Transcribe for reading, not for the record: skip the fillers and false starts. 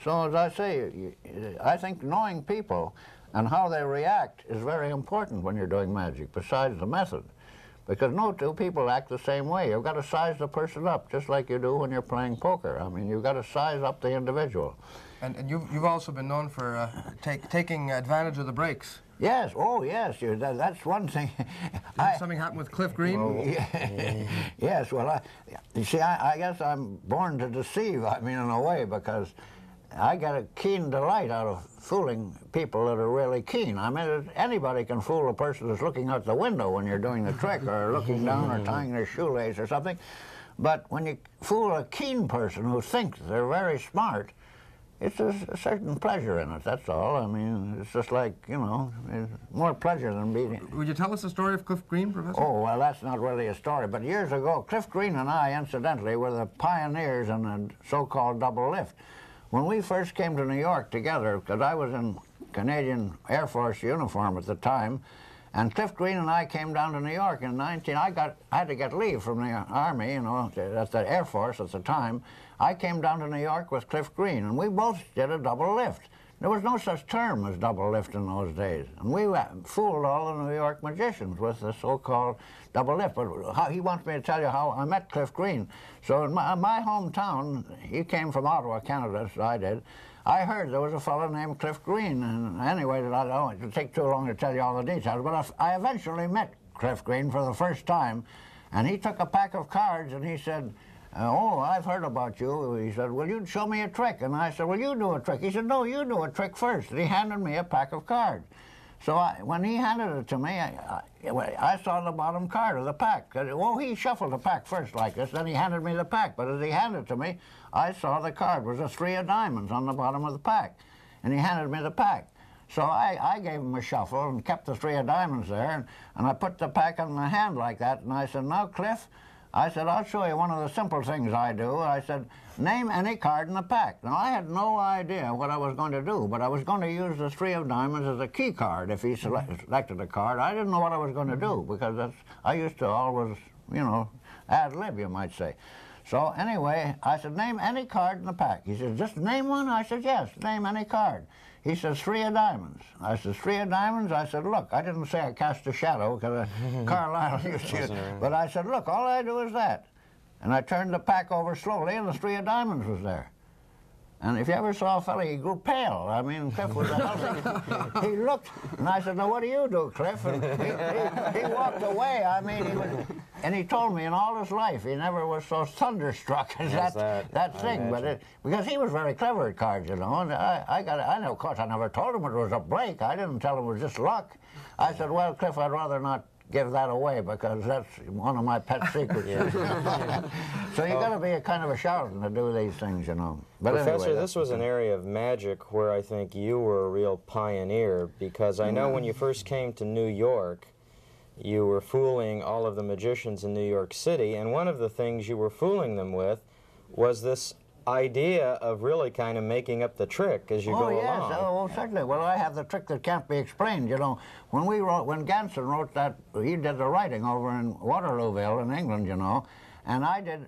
So as I say, I think knowing people and how they react is very important when you're doing magic, besides the method. Because no two people act the same way. You've got to size the person up, just like you do when you're playing poker. I mean, you've got to size up the individual. And you've also been known for taking advantage of the breaks. Yes, oh yes, that's one thing. Something happened with Cliff Green? Oh, yes, well, you see, I guess I'm born to deceive, I mean, in a way, because I get a keen delight out of fooling people that are really keen. I mean, anybody can fool a person that's looking out the window when you're doing the trick, or looking down, or tying their shoelace or something. But when you fool a keen person who thinks they're very smart, it's a certain pleasure in it, that's all. I mean, it's just like, you know, it's more pleasure than beating. Would you tell us the story of Cliff Green, Professor? Oh, well, that's not really a story. But years ago, Cliff Green and I, incidentally, were the pioneers in the so-called double lift. When we first came to New York together, because I was in Canadian Air Force uniform at the time, and Cliff Green and I came down to New York in I had to get leave from the Army, you know, at the Air Force at the time. I came down to New York with Cliff Green, and we both did a double lift. There was no such term as double lift in those days. And we fooled all the New York magicians with the so-called double lift. But he wants me to tell you how I met Cliff Green. So in my hometown, he came from Ottawa, Canada, as I did. I heard there was a fellow named Cliff Green. And anyway, I don't want to take too long to tell you all the details, but I eventually met Cliff Green for the first time. And he took a pack of cards and he said, oh, I've heard about you. He said, well, you'd show me a trick. And I said, well, you do a trick. He said, no, you do a trick first. And he handed me a pack of cards. So when he handed it to me, I saw the bottom card of the pack. Well, he shuffled the pack first like this, then he handed me the pack. But as he handed it to me, I saw the card was a 3 of diamonds on the bottom of the pack. And he handed me the pack. So I gave him a shuffle and kept the 3 of diamonds there. And I put the pack in my hand like that. And I said, now, Cliff, I said, I'll show you one of the simple things I do. I said, name any card in the pack. Now, I had no idea what I was going to do, but I was going to use the 3 of diamonds as a key card if he selected a card. I didn't know what I was going to do, because I used to always, you know, ad lib, you might say. So anyway, I said, name any card in the pack. He said, just name one? I said, yes, name any card. He says, 3 of diamonds. I said, 3 of diamonds? I said, look, I didn't say I cast a shadow, because Carlisle used to, but I said, look, all I do is that. And I turned the pack over slowly, and the 3 of diamonds was there. And if you ever saw a fellow, he grew pale. I mean, Cliff was a healthy. He looked, and I said, now what do you do, Cliff? And he walked away. I mean, and he told me in all his life he never was so thunderstruck as that thing. But because he was very clever at cards, you know. And I know, of course, I never told him it was a break. I didn't tell him it was just luck. I said, well, Cliff, I'd rather not give that away, because that's one of my pet secrets. So you got to be a kind of a charlatan to do these things, you know. But Professor, anyway, this was an area of magic where I think you were a real pioneer, because I know when you first came to New York, you were fooling all of the magicians in New York City, and one of the things you were fooling them with was this idea of really kind of making up the trick as you go along. Oh, certainly. Well, I have the trick that can't be explained, you know. When Ganson wrote that, he did the writing over in Waterlooville in England, you know, and I did